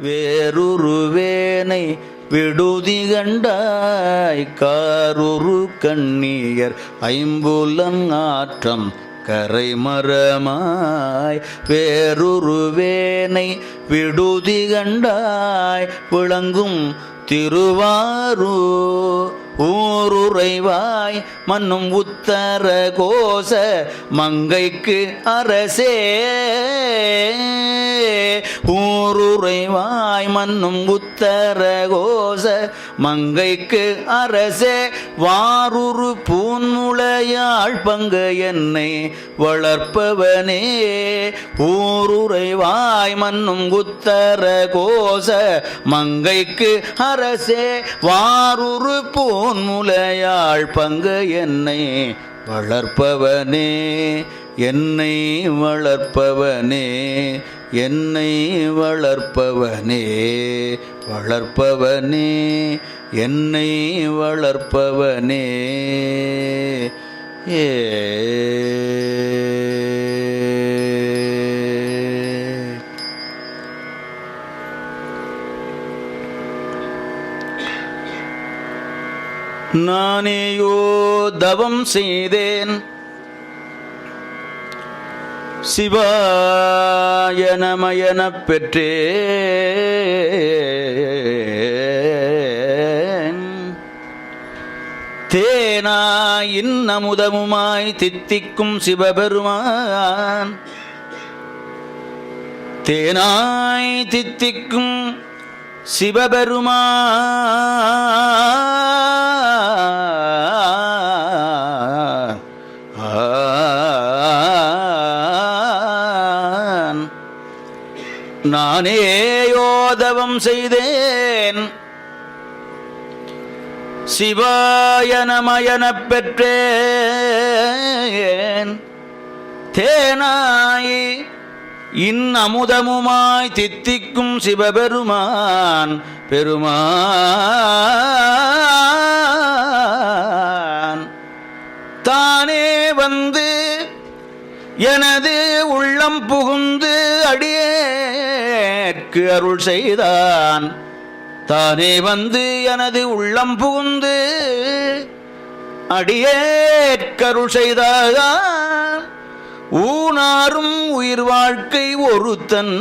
வேறுருவேனை விடுதி கண்டாய் காருரு கண்ணியர் ஐம்புலன் ஆற்றம் கரைமரமாய் வேறுருவேனை விடுதி கண்டாய் விளங்கும் திருவாரூர் ஊருறைவாய் மன்னும் உத்தர கோச மங்கைக்கு அரசே ஊருறைவாய் மன்னும் உத்தர கோச மங்கைக்கு அரசே வாருரு பூன்முளையாள் பங்கு என்னை வளர்ப்பவனே ஊருறைவாய் மன்னும் உத்தர கோச மங்கைக்கு அரசே வாருரு பூன்முளையாள் பங்கு என்னை வளர்ப்பவனே என்னை வளர்ப்பவனே என்னை வளர்ப்பவனே வளர்ப்பவனே என்னை வளர்ப்பவனே ஏ நானேயோ தவம் செய்தேன் சிவாய நமயனப் பெற்றேன் தேனாய் இன்னமுதமுமாய் தித்திக்கும் சிவபெருமான் தேனாய் தித்திக்கும் சிவபெருமான் நானே யோதவம் செய்தேன் சிவாய நமயனப் பெற்றேன் தேனாய் இன்னமுதமுமாய் தித்திக்கும் சிவபெருமான் பெருமான் தானே வந்து எனது உள்ளம் புகுந்து அடியேற்கு அருள் செய்தான் தானே வந்து எனது உள்ளம் புகுந்து அடியேற்கு அருள் செய்தான் ஊனாரும் உயிர் வாழ்க்கை ஒருத்தன்